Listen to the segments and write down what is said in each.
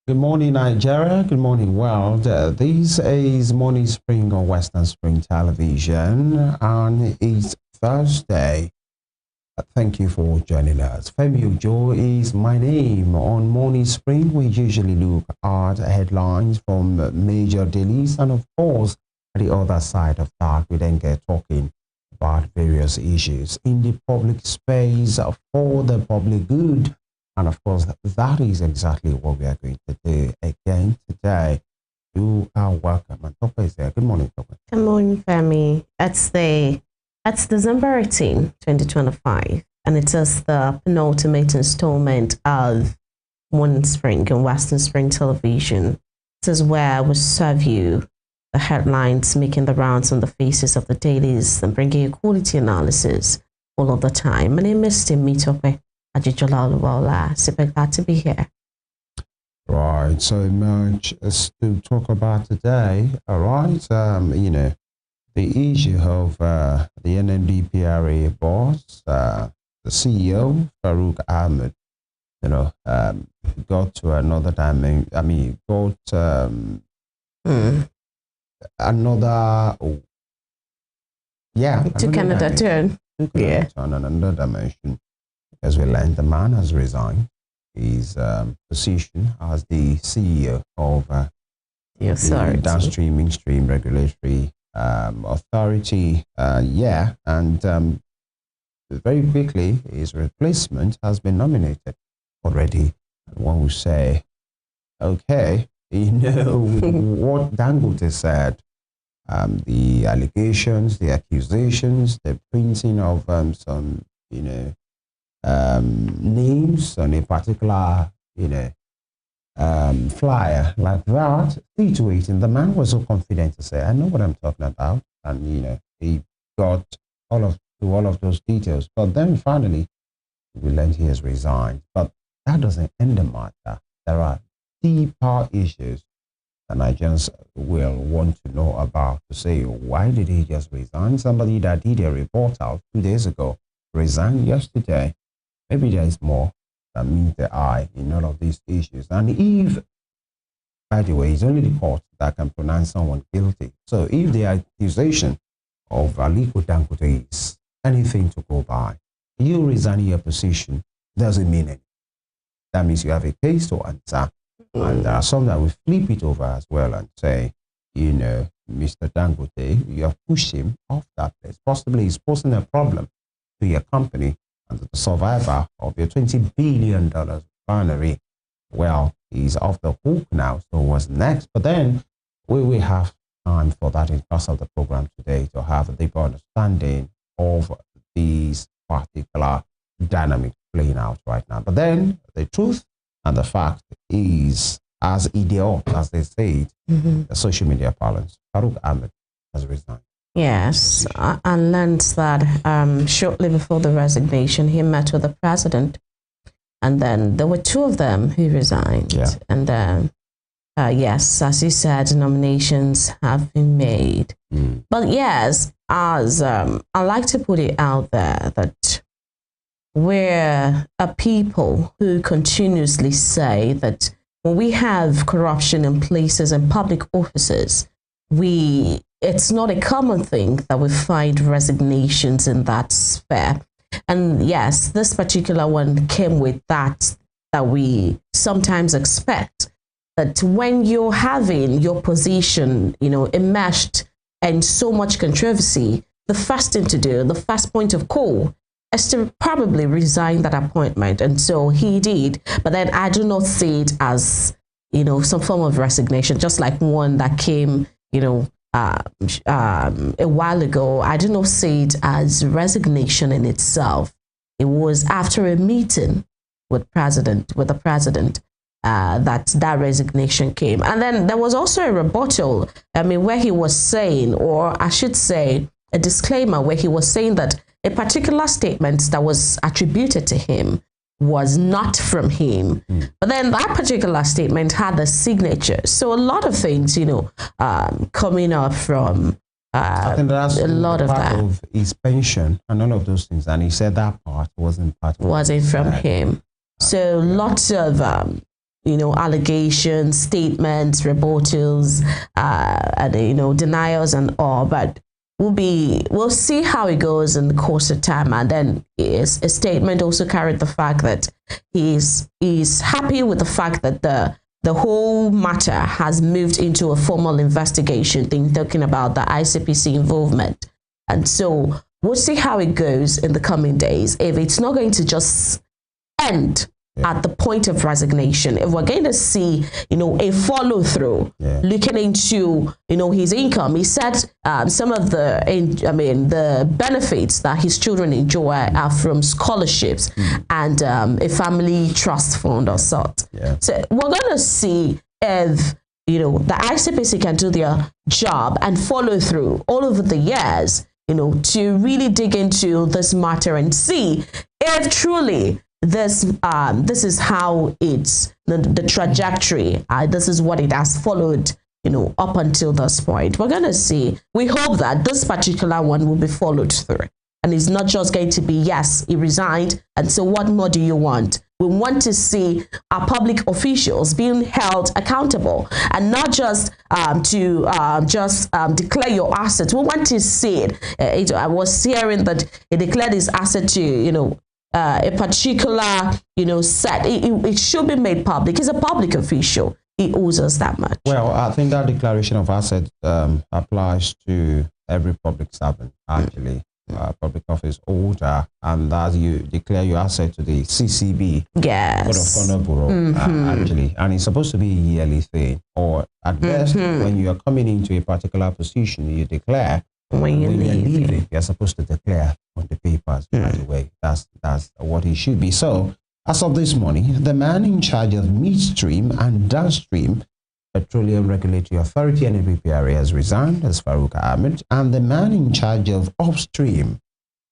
Good morning, Nigeria. Good morning, world. This is Morning Spring on Western Spring Television, and it's Thursday. Thank you for joining us. Femi Ojo is my name. On Morning Spring, we usually look at headlines from major dailies, and of course, at the other side of that, we then get talking about various issues in the public space for the public good. And of course, that is exactly what we are going to do again today. You are welcome. And Topa is there. Good morning, Topa. Good morning, Femi. It's December 18, 2025, and it is the penultimate installment of Morning Spring on Western Spring Television. This is where we serve you the headlines making the rounds on the faces of the dailies and bringing you quality analysis all of the time. My name is Topa. Super glad to be here. Right, so much to talk about today. All right, the issue of the NNDPRA boss, the CEO, Farouk Ahmed, got to another dimension. I mean, got another, Took another turn. Another dimension. As we learned, the man has resigned his position as the CEO of the downstream, mainstream regulatory authority. And very quickly, his replacement has been nominated already. And one will say, okay, what Dangote said, the allegations, the accusations, the printing of some, names on a particular, flyer like that, situating. The man was so confident to say, I know what I'm talking about. And, he got all of those details. But then finally, we learned he has resigned. But that doesn't end the matter. There are deeper issues that Nigerians will want to know about, to say, why did he just resign? Somebody that did a report out 2 days ago resigned yesterday. Maybe there is more that meets the eye in all of these issues. And if, by the way, it's only the court that can pronounce someone guilty. So if the accusation of Aliko Dangote is anything to go by, you resigning your position doesn't mean anything. That means you have a case to answer. And there are some that will flip it over as well and say, Mr. Dangote, you have pushed him off that place. Possibly he's posing a problem to your company and the survivor of your $20 billion refinery. Well, he's off the hook now, so what's next? But then we will have time for that in course of the program today to have a deeper understanding of these particular dynamics playing out right now. But then the truth and the fact is, as idiot, as they say it, the social media parlance, Farouk Ahmed has resigned. Yes, I learned that shortly before the resignation, he met with the president, and then there were two of them who resigned. Yeah. And then, yes, as you said, nominations have been made. But yes, as I like to put it out there, that we're a people who continuously say that when we have corruption in places and public offices, it's not a common thing that we find resignations in that sphere. And yes, this particular one came with that we sometimes expect, that when you're having your position, enmeshed in so much controversy, the first thing to do, the first point of call, is to probably resign that appointment. And so he did. But then I do not see it as, some form of resignation, just like one that came, a while ago. I do not see it as resignation in itself. It was after a meeting with the president that resignation came. And then there was also a rebuttal, where he was saying, or I should say a disclaimer, where he was saying that a particular statement that was attributed to him was not from him. But then that particular statement had a signature. So a lot of things, coming up from I think that's a lot of part that of his pension and all of those things. And he said that part wasn't part of wasn't from him. So lots of allegations, statements, rebuttals, and denials and all. But we'll see how it goes in the course of time. And then a statement also carried the fact that he's happy with the fact that the whole matter has moved into a formal investigation, talking about the ICPC involvement. And so we'll see how it goes in the coming days. If it's not going to just end at the point of resignation, if we're going to see, a follow through, looking into, his income. He said some of the benefits that his children enjoy are from scholarships and a family trust fund or sort. So we're going to see if, the ICPC can do their job and follow through all over the years, to really dig into this matter and see if truly this is how it's the trajectory. This is what it has followed, up until this point. We're gonna see. We hope that this particular one will be followed through, and it's not just going to be yes, he resigned, and so what more do you want? We want to see our public officials being held accountable, and not just declare your assets. We want to see it. I was hearing that he declared his asset to a particular, set. It should be made public. He's a public official. He owes us that much. Well, I think that declaration of assets applies to every public servant, actually. Public office holder, and that you declare your asset to the CCB, Code of Conduct Bureau, actually. And it's supposed to be a yearly thing, or at best, when you are coming into a particular position, you declare. When you're leaving, you're supposed to declare on the papers right away. That's what it should be. So, as of this morning, the man in charge of midstream and downstream Petroleum Regulatory Authority (NPPRA) has resigned, as Farouk Ahmed, and the man in charge of upstream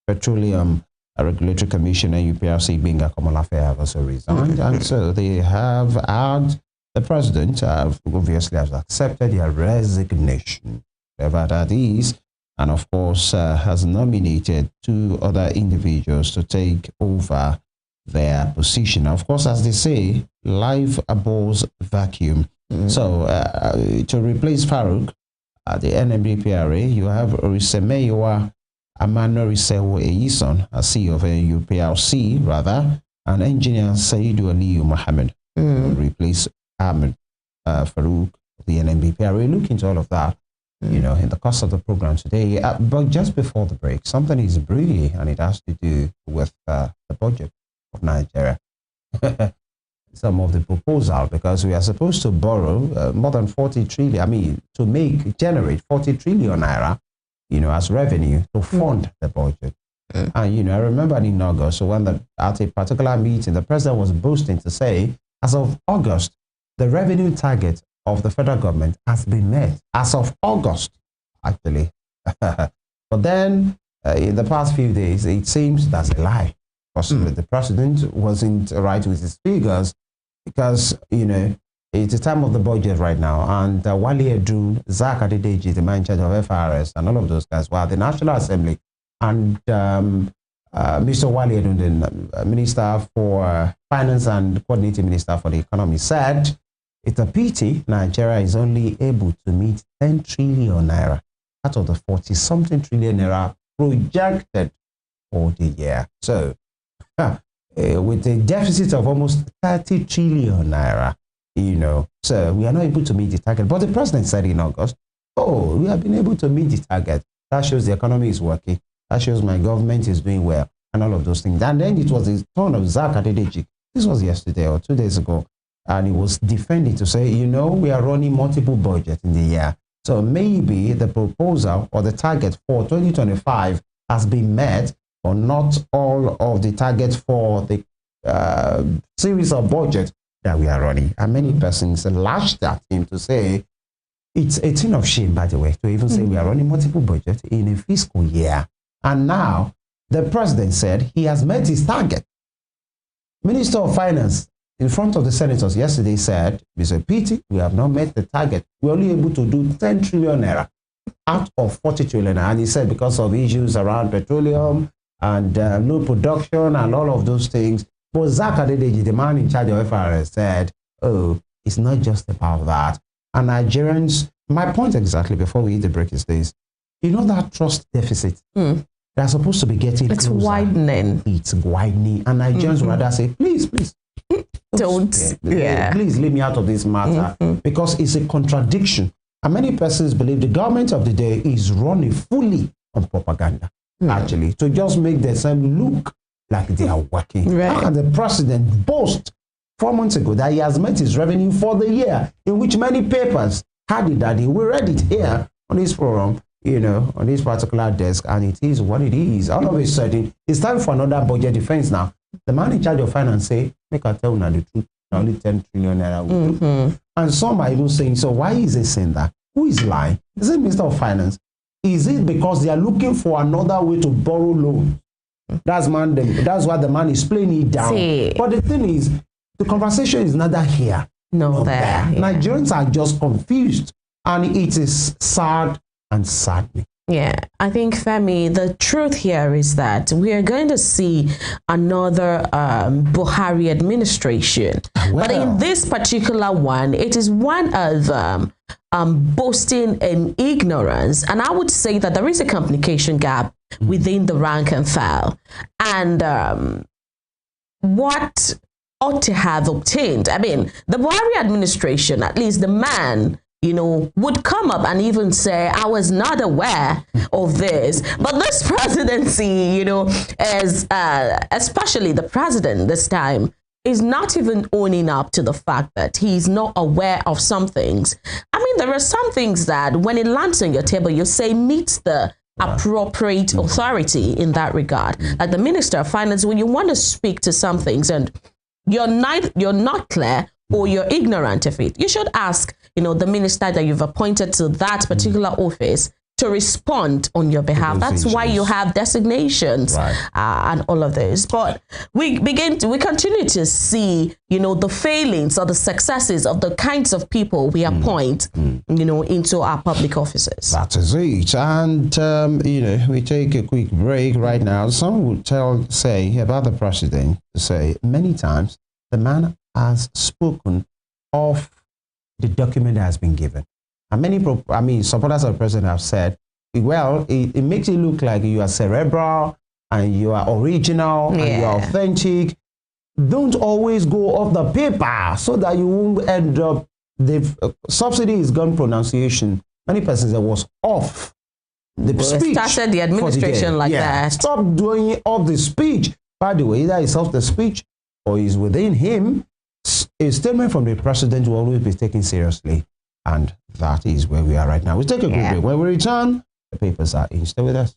Petroleum Regulatory Commission (UPRC) Benga Komolafe have also resigned, and so they have had the president obviously has accepted their resignation, whatever that is. And of course, has nominated 2 other individuals to take over their position. Of course, as they say, life abhors vacuum. So, to replace Farouk at the NMDPRA, you have Orisemeyowa Amanorisewo Eison, a CEO of UPRC, rather, and engineer Saidu Aliyu Mohammed replace Ahmed Farouk of the NMDPRA. Look into all of that, in the course of the program today. But just before the break, something is brewing, and it has to do with the budget of Nigeria. Some of the proposal, because we are supposed to borrow more than 40 trillion, to generate 40 trillion naira, as revenue to fund the budget. And, I remember in August, so when at a particular meeting, the president was boasting to say, as of August, the revenue target of the federal government has been met. As of August, actually. But then, in the past few days, it seems that's a lie. Possibly the president wasn't right with his figures, because, it's the time of the budget right now, and Wale Edu, Zak Adedeji, the man in charge of FRS, and all of those guys were at the National Assembly, and Mr. Wale Edu, the Minister for Finance and Coordinating Minister for the Economy, said it's a pity Nigeria is only able to meet 10 trillion naira out of the 40-something trillion naira projected for the year. So, with a deficit of almost 30 trillion naira, so we are not able to meet the target. But the president said in August, we have been able to meet the target. That shows the economy is working. That shows my government is doing well, and all of those things. And then it was the turn of Zak Adedeji. This was yesterday or 2 days ago. And he was defending to say, we are running multiple budgets in the year. So maybe the proposal or the target for 2025 has been met, but not all of the targets for the series of budgets that we are running. And many persons lashed at him to say, it's a thing of shame, by the way, to even say we are running multiple budgets in a fiscal year. And now the president said he has met his target. Minister of Finance, in front of the senators yesterday, said, it's a pity we have not met the target. We're only able to do 10 trillion naira out of 40 trillion naira. And he said because of issues around petroleum and low production and all of those things. But Zak Adedeji, the man in charge of FRS, said, oh, it's not just about that. And Nigerians, my point exactly before we hit the break is this. You know that trust deficit? They're supposed to be getting It's closer. widening. It's widening. And Nigerians rather say, please, don't, please leave me out of this matter, because it's a contradiction. And many persons believe the government of the day is running fully on propaganda, actually, to just make themselves look like they are working. Right. How can the president boast 4 months ago that he has met his revenue for the year, in which many papers had it that we read it here on this forum, you know, on this particular desk, and it is what it is. All of a sudden, it's time for another budget defense now. The man in charge of finance say, make I tell you the truth, only 10 trillion naira. And some are even saying, so why is he saying that? Who is lying? Is it Minister of Finance? Is it because they are looking for another way to borrow loans? That's why the man is playing it down. See. But the thing is, the conversation is neither here nor there. Yeah. Nigerians are just confused, and it is sad and saddening. Yeah, I think, Femi, the truth here is that we are going to see another Buhari administration. But in this particular one, it is one of boasting and ignorance. And I would say that there is a communication gap within the rank and file. And what ought to have obtained, I mean, the Buhari administration, at least the man, you know, would come up and even say, I was not aware of this. But this presidency, you know, as especially the president this time, is not even owning up to the fact that he's not aware of some things. I mean, there are some things that when it lands on your table, you say meets the appropriate authority in that regard. Like the Minister of Finance, when you want to speak to some things and you're not clear or you're ignorant of it, you should ask, you know, the minister that you've appointed to that particular office to respond on your behalf. That's why you have designations and all of this. But we continue to see, you know, the failings or the successes of the kinds of people we appoint, you know, into our public offices. That is it. And, you know, we take a quick break right now. Some would say about the president, say many times the man has spoken of the document that has been given. And many, supporters of the president have said, well, it makes it look like you are cerebral and you are original and you are authentic. Don't always go off the paper so that you won't end up, the subsidy is gone pronunciation. Many persons that was off the speech. Started the administration like that. Stop doing off the speech. By the way, either it's off the speech or is within him. A statement from the president will always be taken seriously. And that is where we are right now. We'll take a quick break. When we return, the papers are in. Stay with us.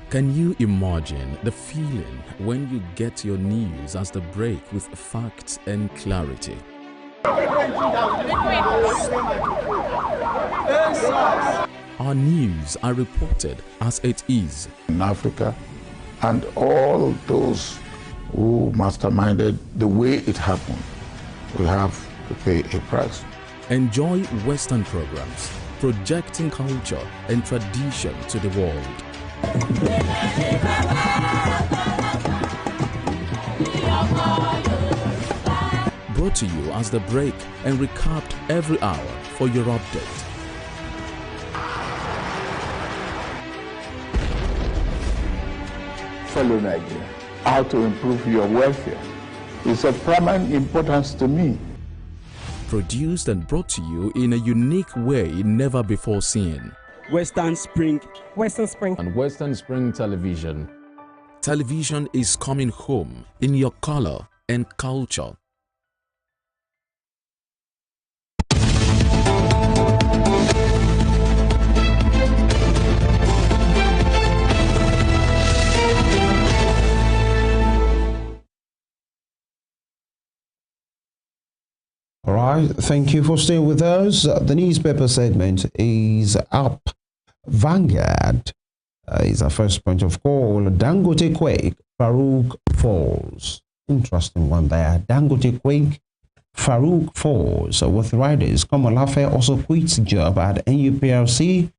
Can you imagine the feeling when you get your news as the break with facts and clarity? Our news are reported as it is. In Africa, and all those who masterminded the way it happened, we have to pay a price. Enjoy Western programs, projecting culture and tradition to the world. Brought to you as the break and recapped every hour for your update. Fellow Nigeria, how to improve your welfare is of paramount importance to me. Produced and brought to you in a unique way never before seen. Western Spring, and Western Spring Television. Television is coming home in your color and culture. All right, thank you for staying with us. The newspaper segment is up. Vanguard is our first point of call. Dangote quake, Farouk falls. Interesting one there. Dangote quake, Farouk falls. With riders, Komolafe also quits job at NUPLC.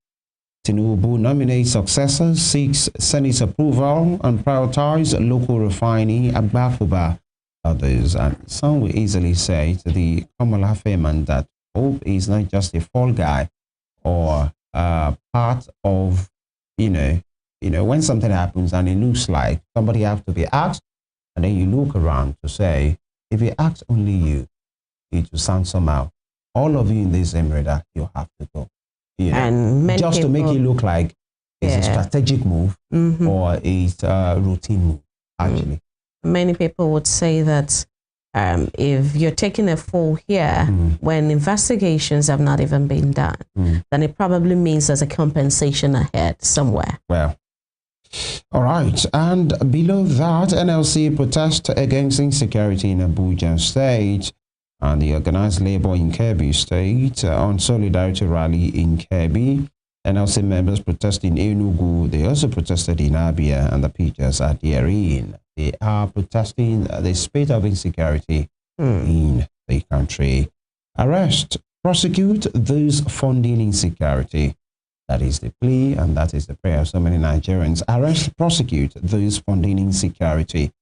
Tinubu nominates successors, seeks Senate approval, and prioritize local refining at Bakuba. Others, and some will easily say to the Komolafe man that hope is not just a fall guy or part of, when something happens and it looks like somebody has to be asked, and then you look around to say, if you ask only you, it will sound somehow. All of you in this emirate, you have to go. And many just people, to make it look like it's a strategic move or it's a routine move, actually. Many people would say that if you're taking a fall here when investigations have not even been done, then it probably means there's a compensation ahead somewhere. Well, all right. And below that, NLC protest against insecurity in Abuja State and the organized labor in Kebbi State on solidarity rally in Kebbi. NLC members protested in Enugu. They also protested in Abia, and the pictures are therein. They are protesting the spate of insecurity in the country. Arrest, prosecute those funding insecurity. That is the plea, and that is the prayer of so many Nigerians. Arrest, prosecute those funding insecurity.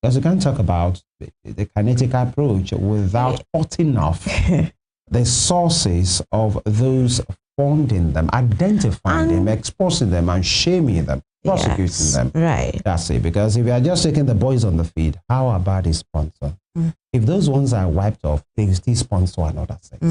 Because you can't talk about the kinetic approach without cutting off the sources of those funding them, identifying them, exposing them, and shaming them, prosecuting them. Right. That's it. Because if you are just taking the boys on the field, how about the sponsor? If those ones are wiped off, they still sponsor another sex.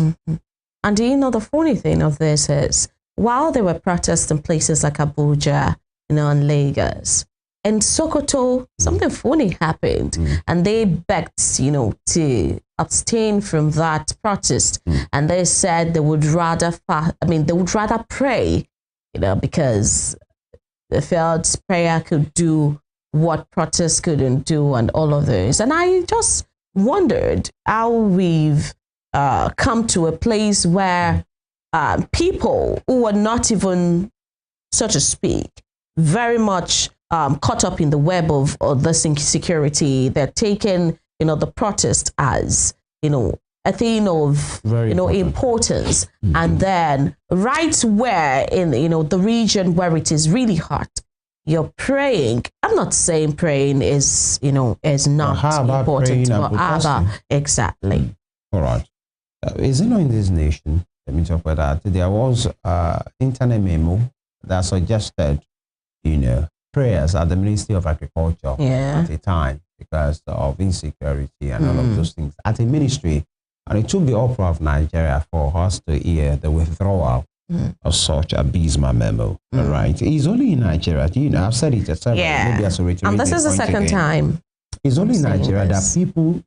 And do you know the funny thing of this is, while there were protests in places like Abuja, and Lagos, in Sokoto, something funny happened, and they begged, to abstain from that protest, and they said they would rather pray, because they felt prayer could do what protest couldn't do, and all of those. And I just wondered how we've come to a place where people who are not even, so to speak, very much caught up in the web of this insecurity, they're taking, the protest as, a thing of, importance. And then right where in, the region where it is really hot, you're praying. I'm not saying praying is, is not important, but how about exactly. All right. Is it not in this nation? Let me talk about that. There was internet memo that suggested, prayers at the Ministry of Agriculture at the time because of insecurity and all of those things at the ministry. And it took the opera of Nigeria for us to hear the withdrawal of such abysmal memo. All right. It's only in Nigeria. I've said it several maybe as a and this is the second time. It's only in Nigeria that people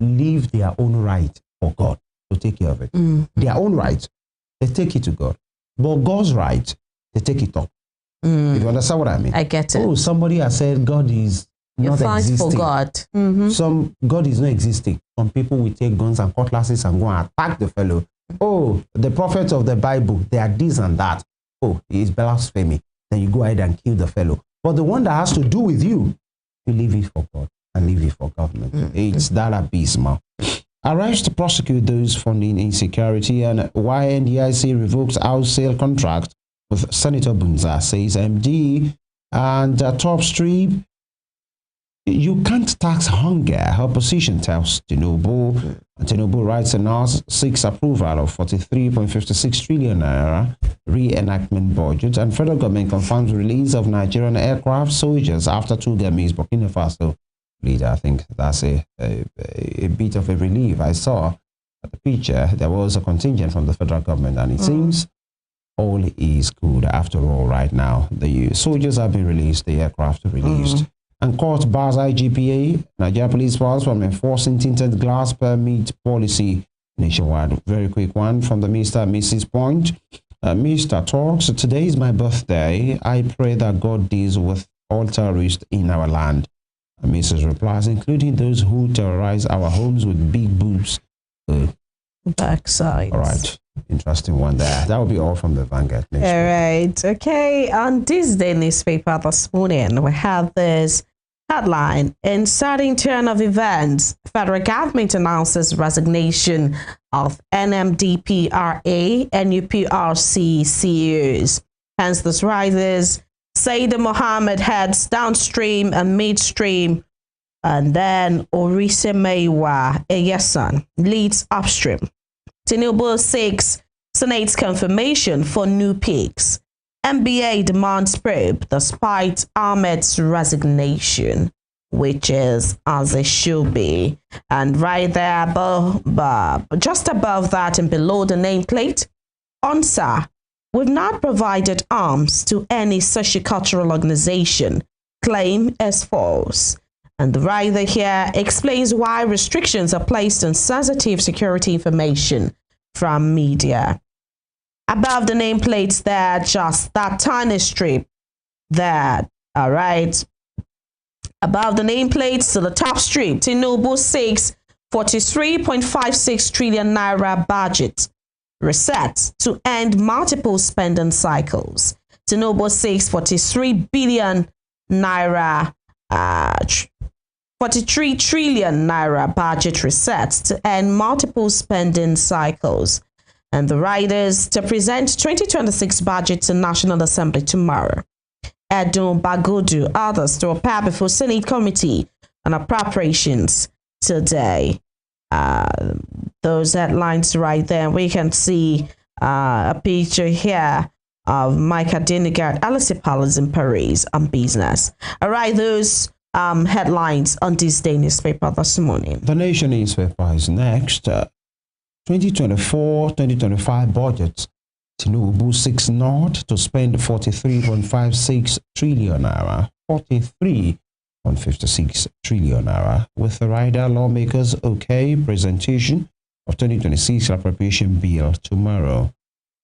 leave their own right for God to take care of it. Their own right, they take it to God. But God's right, they take it up. If you understand what I mean? I get it. Oh, somebody has said God is not existing. For God. God is not existing. Some people will take guns and cutlasses and go and attack the fellow. Oh, the prophets of the Bible, they are this and that. Oh, he is blasphemy. Then you go ahead and kill the fellow. But the one that has to do with you, you leave it for God and leave it for government. It's that abysmal. Arrest, prosecute those funding insecurity, and YNDIC revokes house sale contract with Senator Bunza, says MD. And top strip, you can't tax hunger, opposition tells Tinubu. Tinubu writes and seeks approval of 43.56 trillion naira reenactment budget, and federal government confirms release of Nigerian aircraft soldiers after 2 Gamis Burkina Faso leader. I think that's a bit of a relief. I saw at the picture there was a contingent from the federal government, and it seems all is good after all right now. The soldiers have been released, the aircraft are released. And court bars IGPA, Nigeria Police Force, from enforcing tinted glass permit policy nationwide. Very quick one from the Mr. and Mrs. Point. Mr. talks, today is my birthday. I pray that God deals with all terrorists in our land. And Mrs. replies, including those who terrorize our homes with big boobs. Backside. All right. Interesting one there. That will be all from the Vanguard. All right. Okay. On this day newspaper this morning, we have this headline: in sudden turn of events, federal government announces resignation of NMDPRA and UPRC CEOs. Hence, this rises. Saida Mohammed heads downstream and midstream, and then Orise Meiwa Eyesan leads upstream. Tinubu seeks Senate's confirmation for new peaks. NBA demands probe despite Ahmed's resignation, which is as it should be. And right there above, just above that and below the nameplate, answer: we've not provided arms to any sociocultural organization. Claim is false. And the writer here explains why restrictions are placed on sensitive security information from media. Above the nameplates there, just that tiny strip there, all right? Above the nameplates to the top strip, Tinubu seeks 43.56 trillion naira budget reset to end multiple spending cycles. Tinubu seeks 43 billion naira 43 trillion naira budget reset to end multiple spending cycles. And the riders to present 2026 budget to National Assembly tomorrow. Edun Bagudu, others to appear before Senate Committee on Appropriations today. Those headlines right there. We can see a picture here of Mike Adenigard, Alice Palace in Paris on business. All right, those headlines on this day newspaper this morning. The Nation newspaper is next. 2024-2025 budget. Tinubu seeks not to spend 43.56 trillion naira, 43.56 trillion naira, with the rider lawmakers okay presentation of 2026 appropriation bill tomorrow.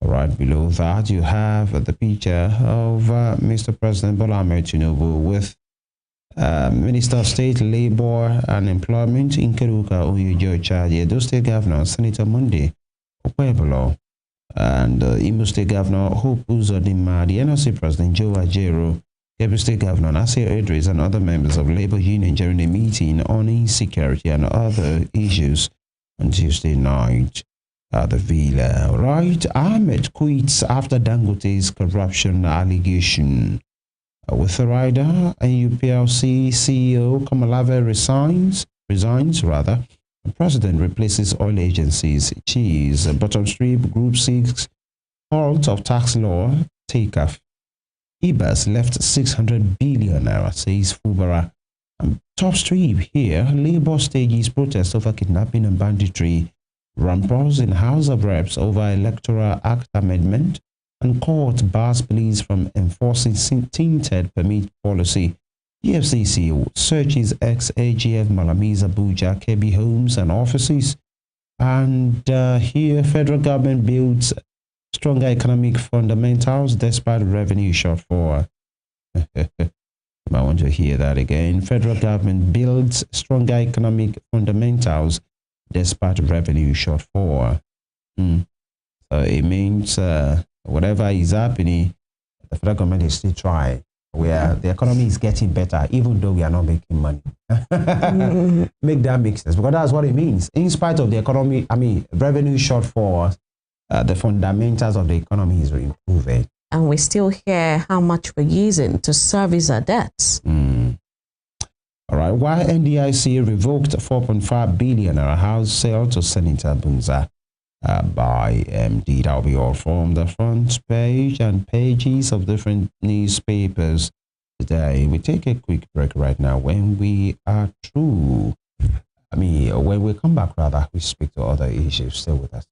Right below that, you have the picture of Mr. President Bola Ahmed Tinubu with Minister of State, Labor and Employment, Nkeruka Oyejocha, the Edo State Governor, Senator Monday Okpebolo, and Imo State Governor Hope Uzodinma, the NLC President Joe Ajero, Kebbi State Governor Nasir Idris, and other members of Labor Union during a meeting on insecurity and other issues on Tuesday night at the Villa. Right, Ahmed quits after Dangote's corruption allegation. With the rider, UPLC CEO Kamalave resigns. The president replaces oil agencies. Cheese. Bottom strip, Group 6, halt of tax law, take off. Ibas left 600 billion naira, says Fubara. Top strip here, Labour stages protest over kidnapping and banditry. Rampals in House of Reps over Electoral Act amendment. And court bars police from enforcing tinted permit policy. EFCC searches ex-AGF Malami's Abuja, Kebbi homes and offices. And here, federal government builds stronger economic fundamentals despite revenue shortfall. I want to hear that again. Federal government builds stronger economic fundamentals despite revenue shortfall. So it means whatever is happening, the federal government is still trying. Where the economy is getting better, even though we are not making money. Make that make sense, because that's what it means. In spite of the economy, revenue shortfall, the fundamentals of the economy is improving. And we still hear how much we're using to service our debts. All right. Why NDIC revoked 4.5 billion house sale to Senator Bunza by MD. That'll be all from the front page and pages of different newspapers today. We take a quick break right now. When we are through, when we come back, rather, we speak to other issues. Stay with us.